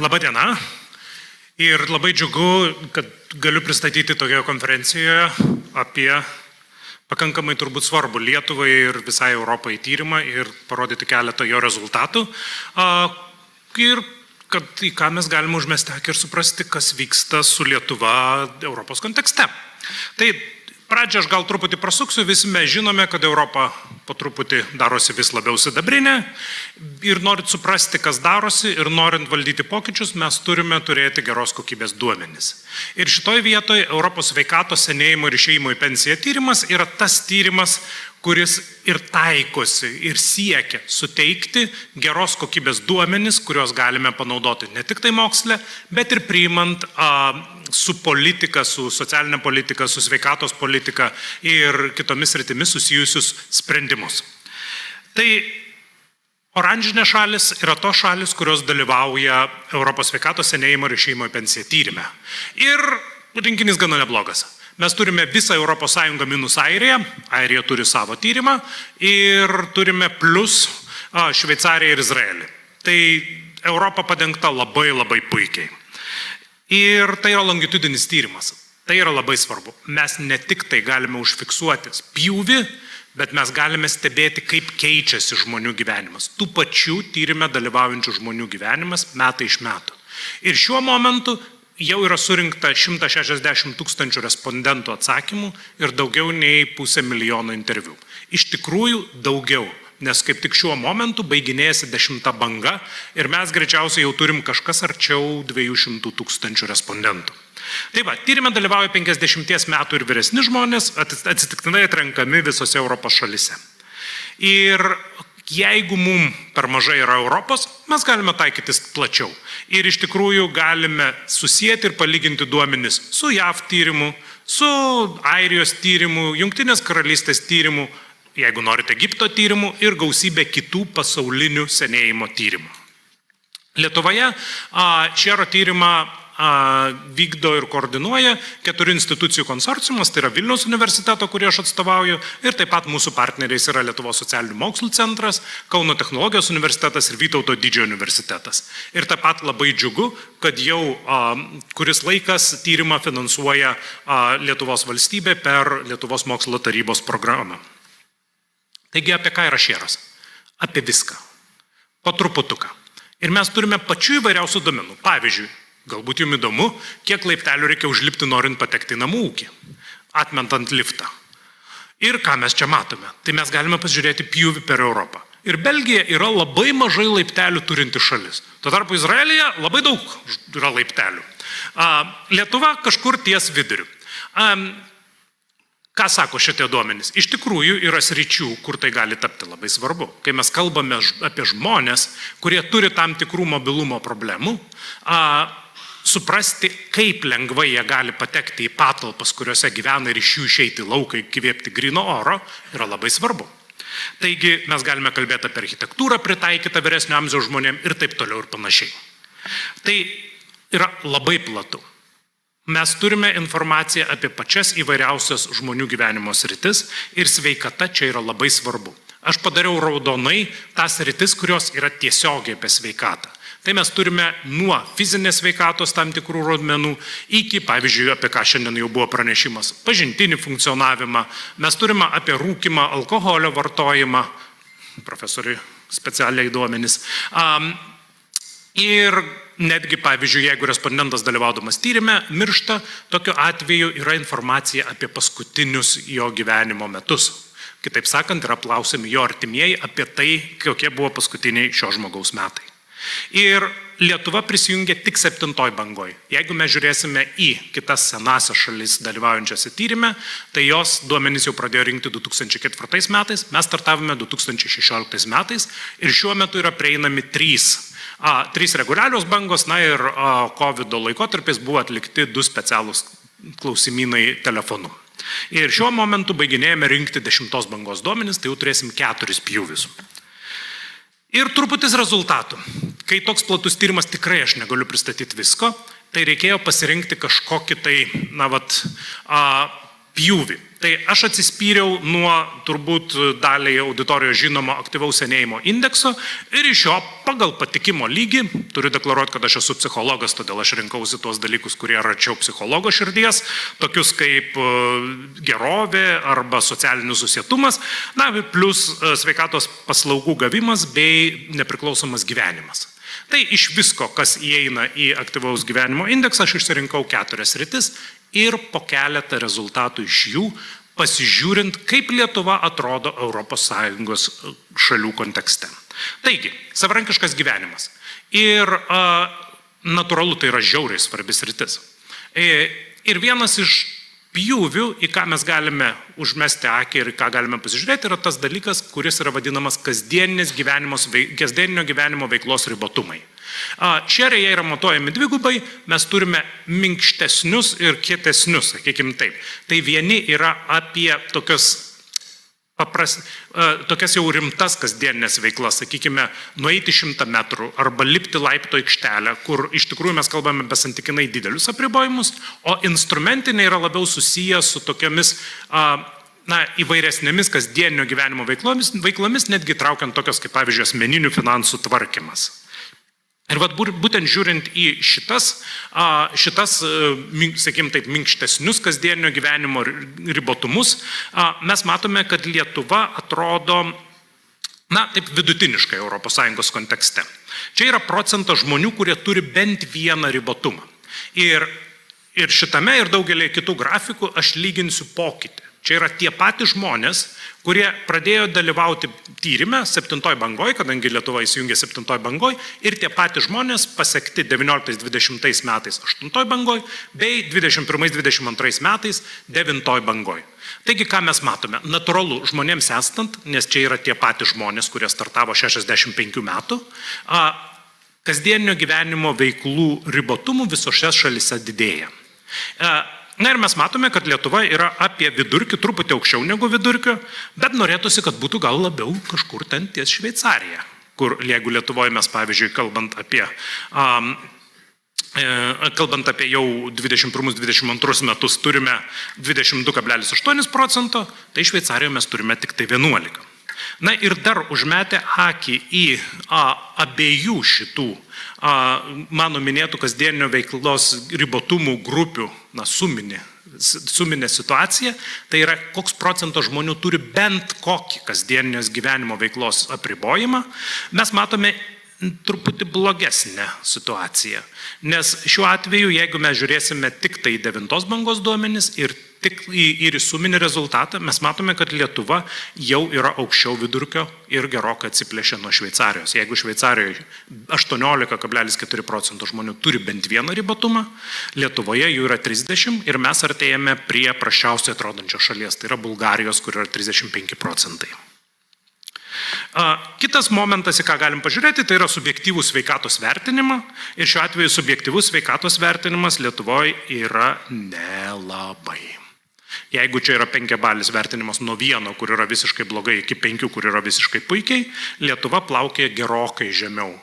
Labą dieną. Ir labai džiugu, kad galiu pristatyti tokioje konferencijoje apie pakankamai turbūt svarbu Lietuvai ir visai Europai tyrimą ir parodyti keletą jo rezultatų. Ir kad į ką mes galime užmesti akį ir suprasti, kas vyksta su Lietuva Europos kontekste. Tai pradžią aš gal truputį prasuksiu, visi mes žinome, kad Europa po truputį darosi vis labiau sidabrinė ir norint suprasti, kas darosi ir norint valdyti pokyčius, mes turime turėti geros kokybės duomenis. Ir šitoj vietoje Europos sveikatos senėjimo ir išėjimo į pensiją tyrimas yra tas tyrimas, kuris ir taikosi ir siekia suteikti geros kokybės duomenis, kuriuos galime panaudoti ne tik tai moksle, bet ir priimant su politika, su socialinė politika, su sveikatos politika ir kitomis sritimis susijusius sprendimus. Tai oranžinė šalis yra tos šalis, kurios dalyvauja Europos sveikatos senėjimo ir išėjimo į pensiją tyrime. Ir rinkinys gana neblogas. Mes turime visą Europos Sąjungą minus Airiją, Airija turi savo tyrimą ir turime plus Šveicariją ir Izraelį. Tai Europa padengta labai puikiai. Ir tai yra longitudinis tyrimas. Tai yra labai svarbu. Mes ne tik tai galime užfiksuoti pjūvį, bet mes galime stebėti, kaip keičiasi žmonių gyvenimas. Tų pačių tyrime dalyvaujančių žmonių gyvenimas metai iš metų. Ir šiuo momentu jau yra surinkta 160 000 respondentų atsakymų ir daugiau nei 500 000 interviu. Iš tikrųjų daugiau, nes kaip tik šiuo momentu baiginėjasi 10. banga ir mes greičiausiai jau turim kažkas arčiau 200 000 respondentų. Tai va, tyrime dalyvauja 50 metų ir vyresni žmonės, atsitiktinai atrenkami visose Europos šalyse. Ir jeigu mums per mažai yra Europos, mes galime taikytis plačiau. Ir iš tikrųjų galime susijęti ir palyginti duomenis su JAV tyrimu, su Airijos tyrimu, Jungtinės karalystės tyrimu, jeigu norite Egipto tyrimu ir gausybė kitų pasaulinių senėjimo tyrimų. Lietuvoje Šero tyrimą vykdo ir koordinuoja 4 institucijų konsorciumas, tai yra Vilniaus universiteto, kurį aš atstovauju, ir taip pat mūsų partneriais yra Lietuvos socialinių mokslų centras, Kauno technologijos universitetas ir Vytauto Didžiojo universitetas. Ir taip pat labai džiugu, kad jau kuris laikas tyrimą finansuoja Lietuvos valstybė per Lietuvos mokslo tarybos programą. Taigi apie ką yra Šeras? Apie viską. Po truputuką. Ir mes turime pačių įvairiausių duomenų. Pavyzdžiui, galbūt jums įdomu, kiek laiptelių reikia užlipti norint patekti į namų ūkį, atmentant liftą. Ir ką mes čia matome? Tai mes galime pasižiūrėti pjūvį per Europą. Ir Belgija yra labai mažai laiptelių turinti šalis. Tuo tarpu Izraelyje labai daug yra laiptelių. Lietuva kažkur ties viduriu. Ką sako šitie duomenys? Iš tikrųjų yra sričių, kur tai gali tapti labai svarbu. Kai mes kalbame apie žmonės, kurie turi tam tikrų mobilumo problemų, suprasti, kaip lengvai jie gali patekti į patalpas, kuriuose gyvena ir iš jų išeiti į lauką, įkvėpti gryno oro, yra labai svarbu. Taigi mes galime kalbėti apie architektūrą pritaikytą vyresnio amžiaus žmonėms ir taip toliau ir panašiai. Tai yra labai platu. Mes turime informaciją apie pačias įvairiausias žmonių gyvenimo sritis ir sveikata čia yra labai svarbu. Aš padariau raudonai tas sritis, kurios yra tiesiogiai apie sveikatą. Tai mes turime nuo fizinės sveikatos tam tikrų rodmenų iki, pavyzdžiui, apie ką šiandien jau buvo pranešimas, pažintinį funkcionavimą. Mes turime apie rūkymą, alkoholio vartojimą, profesoriui specialiai duomenys. Ir netgi, pavyzdžiui, jeigu respondentas dalyvaudamas tyrime miršta, tokiu atveju yra informacija apie paskutinius jo gyvenimo metus. Kitaip sakant, yra apklausiami jo artimieji apie tai, kokie buvo paskutiniai šio žmogaus metai. Ir Lietuva prisijungė tik 7. bangoje. Jeigu mes žiūrėsime į kitas senasias šalis dalyvaujančiose tyrime, tai jos duomenys jau pradėjo rinkti 2004 metais, mes startavome 2016 metais ir šiuo metu yra prieinami 3 reguliarios bangos, na ir COVID laikotarpiais buvo atlikti 2 specialūs klausimynai telefonu. Ir šiuo momentu baiginėjame rinkti 10. bangos duomenis, tai jau turėsim 4 pjūvius. Ir truputis rezultatų. Kai toks platus tyrimas tikrai aš negaliu pristatyti visko, tai reikėjo pasirinkti kažkokį tai, pjūvį. Tai aš atsispyriau nuo turbūt daliai auditorijos žinomo aktyvaus senėjimo indekso ir iš jo pagal patikimo lygį, turiu deklaruoti, kad aš esu psichologas, todėl aš rinkausi tuos dalykus, kurie arčiau psichologo širdies, tokius kaip gerovė arba socialinis susietumas, na, plus sveikatos paslaugų gavimas bei nepriklausomas gyvenimas. Tai iš visko, kas įeina į aktyvaus gyvenimo indeksą, aš išsirinkau 4 sritis ir po keletą rezultatų iš jų, pasižiūrint, kaip Lietuva atrodo ES šalių kontekste. Taigi, savarankiškas gyvenimas. Ir natūralu, tai yra žiauriai svarbi sritis. Ir vienas iš pjūvių, į ką mes galime užmesti akį ir ką galime pasižiūrėti, yra tas dalykas, kuris yra vadinamas kasdieninio gyvenimo veiklos ribotumai. Šie jie yra matuojami dvigubai, mes turime minkštesnius ir kietesnius, sakykime taip. Tai vieni yra apie tokias jau rimtas kasdieninės veiklas, sakykime, nueiti 100 metrų arba lipti laipto aikštelę, kur iš tikrųjų mes kalbame besantykinai didelius apribojimus, o instrumentiniai yra labiau susiję su tokiamis įvairesnėmis kasdieninio gyvenimo veiklomis, netgi traukiant tokios kaip pavyzdžiui asmeninių finansų tvarkymas. Ir būtent žiūrint į šitas, sakykime taip, minkštesnius kasdieninio gyvenimo ribotumus, mes matome, kad Lietuva atrodo, taip vidutiniškai ES kontekste. Čia yra procentas žmonių, kurie turi bent vieną ribotumą. Ir šitame ir daugelį kitų grafikų aš lyginsiu pokytį. Čia yra tie patys žmonės, kurie pradėjo dalyvauti tyrime 7 bangoje, kadangi Lietuva įsijungė 7 bangoje, ir tie patys žmonės pasiekti 19-20 metais 8 bangoje, bei 21-22 metais 9 bangoje. Taigi, ką mes matome? Natūralu, žmonėms estant, nes čia yra tie patys žmonės, kurie startavo 65 metų, kasdieninio gyvenimo veiklų ribotumų visose šalyse didėja. Na ir mes matome, kad Lietuva yra apie vidurkį, truputį aukščiau negu vidurkio, bet norėtųsi, kad būtų gal labiau kažkur ten ties Šveicarija, kur jeigu Lietuvoje mes, pavyzdžiui, kalbant apie jau 21-22 metus turime 22,8%, tai Šveicarijoje mes turime tik tai 11%. Na ir dar užmetę akį į abiejų šitų mano minėtų kasdieninio veiklos ribotumų grupių suminę situaciją, tai yra koks procentas žmonių turi bent kokį kasdieninės gyvenimo veiklos apribojimą, mes matome truputį blogesnę situaciją. Nes šiuo atveju, jeigu mes žiūrėsime tik tai 9 bangos duomenis ir į suminį rezultatą, mes matome, kad Lietuva jau yra aukščiau vidurkio ir gerokai atsiplėšė nuo Šveicarijos. Jeigu Šveicarijoje 18,4% žmonių turi bent vieną ribotumą, Lietuvoje jų yra 30% ir mes artėjame prie prasčiausiai atrodančios šalies, tai yra Bulgarijos, kur yra 35%. Kitas momentas, į ką galim pažiūrėti, tai yra subjektyvus sveikatos vertinimą. Ir šiuo atveju subjektyvus sveikatos vertinimas Lietuvoje yra nelabai. Jeigu čia yra 5 balis vertinimas nuo 1, kur yra visiškai blogai, iki 5, kur yra visiškai puikiai, Lietuva plaukia gerokai žemiau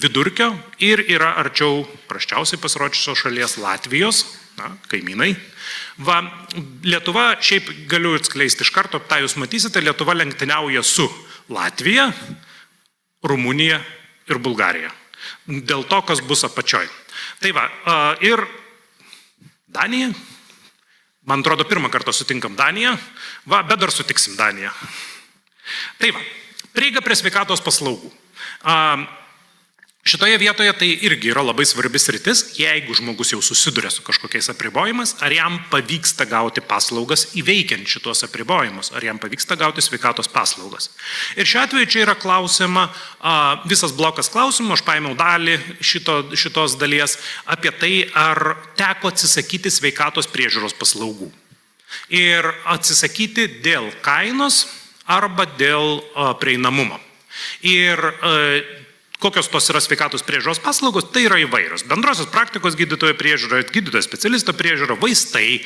vidurkio ir yra arčiau prasčiausiai pasirodžiusios šalies Latvijos, kaimynai. Lietuva, šiaip galiu atskleisti iš karto, tą jūs matysite, Lietuva lenktyniauja su Latvija, Rumunija ir Bulgarija. Dėl to, kas bus apačioj. Tai ir Danija, man atrodo, pirmą kartą sutinkam Daniją, bet dar sutiksim Daniją. Tai prieiga prie sveikatos paslaugų. Šitoje vietoje tai irgi yra labai svarbi sritis, jeigu žmogus jau susiduria su kažkokiais apribojimas, ar jam pavyksta gauti paslaugas įveikiant šitos apribojimus, ar jam pavyksta gauti sveikatos paslaugas. Ir šiuo atveju čia yra klausima, visas blokas klausimų, aš paėmiau dalį šitos dalies apie tai, ar teko atsisakyti sveikatos priežiūros paslaugų. Ir atsisakyti dėl kainos arba dėl prieinamumo. Ir kokios tos yra sveikatos priežiūros paslaugos, tai yra įvairios. Bendrosios praktikos gydytojo priežiūra, gydytojo specialisto priežiūra, vaistai,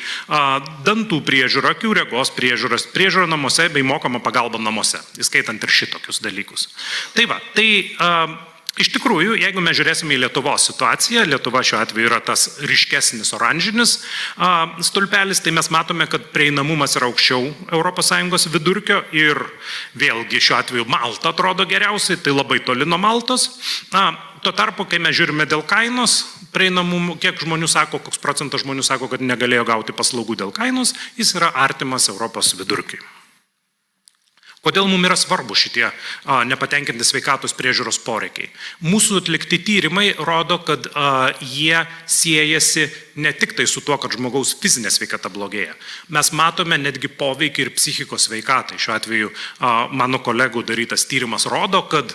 dantų priežiūra, akių regos priežiūra namuose bei mokama pagalba namuose, įskaitant ir šitokius dalykus. Tai Iš tikrųjų, jeigu mes žiūrėsime į Lietuvos situaciją, Lietuva šiuo atveju yra tas ryškesnis oranžinis stulpelis, tai mes matome, kad prieinamumas yra aukščiau ES vidurkio ir vėlgi šiuo atveju Malta atrodo geriausiai, tai labai toli nuo Maltos. Tuo tarpu, kai mes žiūrime dėl kainos, prieinamumo, kiek žmonių sako, koks procentas žmonių sako, kad negalėjo gauti paslaugų dėl kainos, jis yra artimas Europos vidurkiui. Kodėl mums yra svarbu šitie nepatenkinti sveikatos priežiūros poreikiai? Mūsų atlikti tyrimai rodo, kad jie siejasi ne tik tai su tuo, kad žmogaus fizinė sveikata blogėja. Mes matome netgi poveikį ir psichikos sveikatai. Šiuo atveju mano kolegų darytas tyrimas rodo, kad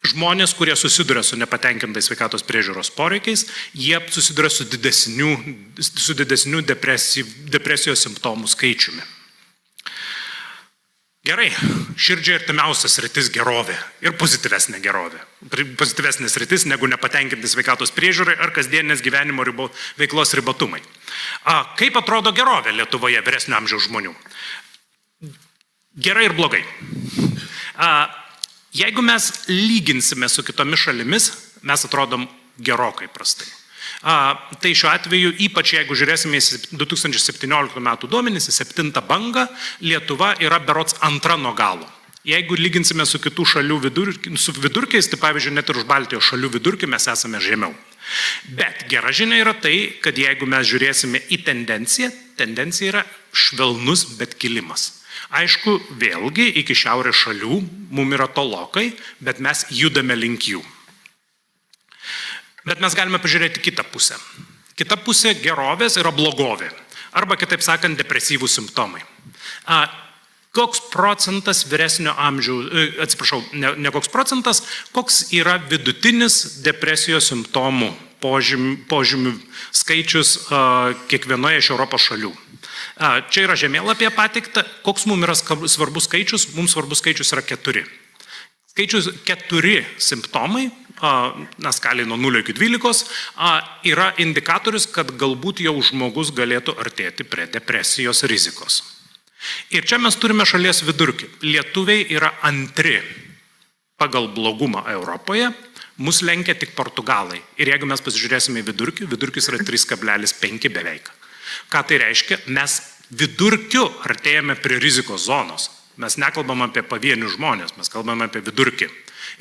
žmonės, kurie susiduria su nepatenkintais sveikatos priežiūros poreikiais, jie susiduria su didesniu depresijos simptomų skaičiumi. Gerai, širdžiai artimiausias sritis gerovė ir pozityvesnė gerovė. Pozityvesnė sritis negu nepatenkinti sveikatos priežiūrai ar kasdienės gyvenimo veiklos ribotumai. Kaip atrodo gerovė Lietuvoje vyresnio amžiaus žmonių? Gerai ir blogai. Jeigu mes lyginsime su kitomis šalimis, mes atrodom gerokai prastai. Tai šiuo atveju, ypač jeigu žiūrėsime į 2017 metų duomenys, į 7 bangą, Lietuva yra berods antra nuo galo. Jeigu lyginsime su kitų šalių vidurkiais, tai pavyzdžiui, net ir už Baltijos šalių vidurkį mes esame žemiau. Bet gera žinia yra tai, kad jeigu mes žiūrėsime į tendencija yra švelnus, bet kilimas. Aišku, vėlgi, iki šiaurės šalių mums yra tolokai, bet mes judame link jų. Bet mes galime pažiūrėti kitą pusę. Kita pusė gerovės yra blogovė. Arba, kitaip sakant, depresyvų simptomai. Koks procentas vyresnio amžiaus, ne koks procentas, koks yra vidutinis depresijos simptomų požymių skaičius kiekvienoje iš Europos šalių. Čia yra žemėlapyje pateikta, koks mums yra svarbus skaičius, mums svarbus skaičius yra 4. Skaičius 4 simptomai, na skaliai nuo 0 iki 12, yra indikatorius, kad galbūt jau žmogus galėtų artėti prie depresijos rizikos. Ir čia mes turime šalies vidurkį. Lietuviai yra antri pagal blogumą Europoje, mus lenkia tik Portugalai. Ir jeigu mes pasižiūrėsime į vidurkį, vidurkis yra 3,5 beveik. Ką tai reiškia? Mes vidurkiu artėjame prie rizikos zonos. Mes nekalbam apie pavienių žmonės, mes kalbam apie vidurkį.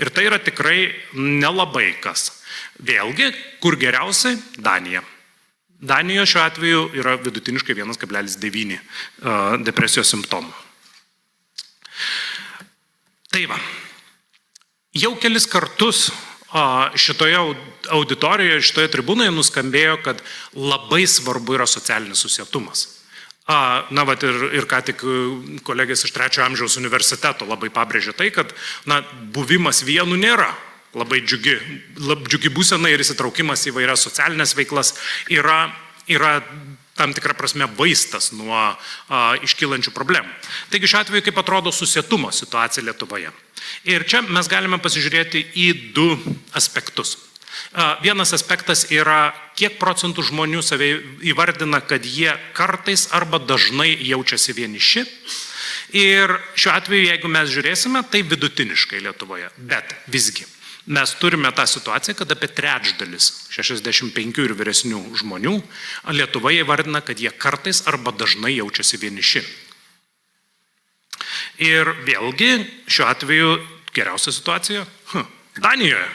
Ir tai yra tikrai nelabai kas. Vėlgi, kur geriausiai? Danija. Danijoje šiuo atveju yra vidutiniškai 1,9 depresijos simptomų. Tai va, jau kelis kartus šitoje auditorijoje, šitoje tribūnoje nuskambėjo, kad labai svarbu yra socialinis susietumas. Na, vat ir ką tik kolegės iš 3 amžiaus universiteto labai pabrėžė tai, kad buvimas vienu nėra labai džiugi būsena ir įsitraukimas į vairias socialinės veiklas yra tam tikrą prasme vaistas nuo iškylančių problemų. Taigi šiuo atveju kaip atrodo susietumo situacija Lietuvoje. Ir čia mes galime pasižiūrėti į 2 aspektus. Vienas aspektas yra, kiek procentų žmonių save įvardina, kad jie kartais arba dažnai jaučiasi vieniši. Ir šiuo atveju, jeigu mes žiūrėsime, tai vidutiniškai Lietuvoje. Bet visgi, mes turime tą situaciją, kad apie trečdalis 65 ir vyresnių žmonių Lietuvoje įvardina, kad jie kartais arba dažnai jaučiasi vieniši. Ir vėlgi, šiuo atveju, geriausia situacija Danijoje.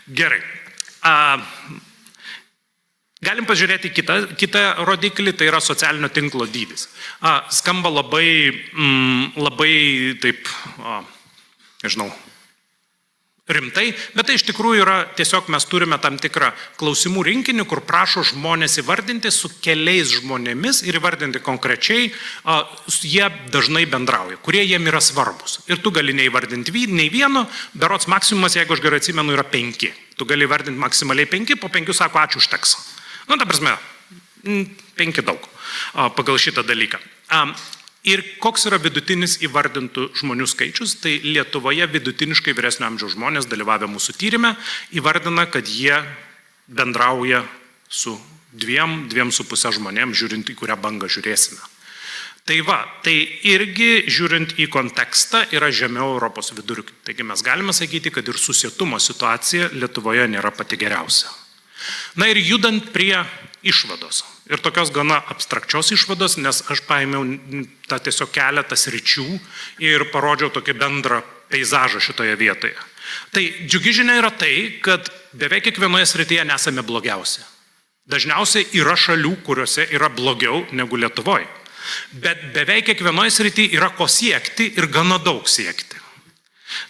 Gerai. Galim pažiūrėti kitą rodiklį, tai yra socialinio tinklo dydis. Skamba labai taip, nežinau, rimtai, bet tai iš tikrųjų yra, tiesiog mes turime tam tikrą klausimų rinkinį, kur prašo žmonės įvardinti su keliais žmonėmis ir įvardinti konkrečiai, jie dažnai bendrauja, kurie jiem yra svarbus. Ir tu gali neįvardinti nei vieno, berods maksimumas, jeigu aš gerai atsimenu, yra 5. Tu gali įvardinti maksimaliai 5, po 5 sako, ačiū užteks. Nu, ta prasme, 5 daug pagal šitą dalyką. Ir koks yra vidutinis įvardintų žmonių skaičius, tai Lietuvoje vidutiniškai vyresnio amžiaus žmonės dalyvavę mūsų tyrime įvardina, kad jie bendrauja su 2,5 žmonėm, žiūrint į kurią bangą žiūrėsime. Tai va, tai irgi žiūrint į kontekstą yra žemiau Europos vidurkių. Taigi mes galime sakyti, kad ir susietumo situacija Lietuvoje nėra pati geriausia. Na ir judant prie išvados. Ir tokios gana abstrakčios išvados, nes aš paėmiau tą tiesiog keletą sričių ir parodžiau tokį bendrą peizažą šitoje vietoje. Tai džiugi žinia yra tai, kad beveik kiekvienoje srityje nesame blogiausi. Dažniausiai yra šalių, kuriuose yra blogiau negu Lietuvoje. Bet beveik kiekvienoje srityje yra ko siekti ir gana daug siekti.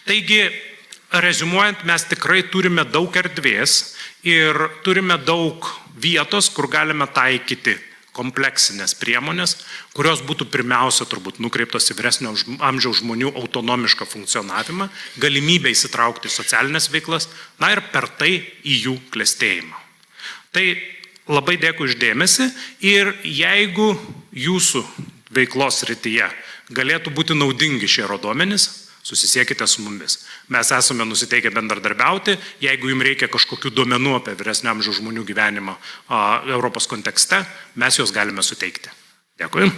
Taigi, reziumuojant, mes tikrai turime daug erdvės ir turime daug vietos, kur galime taikyti kompleksinės priemonės, kurios būtų pirmiausia turbūt nukreiptos į vyresnio amžiaus žmonių autonomišką funkcionavimą, galimybę įsitraukti į socialinės veiklas, na ir per tai į jų klestėjimą. Tai labai dėkui už dėmesį ir jeigu jūsų veiklos srityje galėtų būti naudingi šie duomenys, susisiekite su mumis. Mes esame nusiteikę bendradarbiauti, jeigu jums reikia kažkokių duomenų apie vyresnio amžiaus žmonių gyvenimą Europos kontekste, mes juos galime suteikti. Dėkui.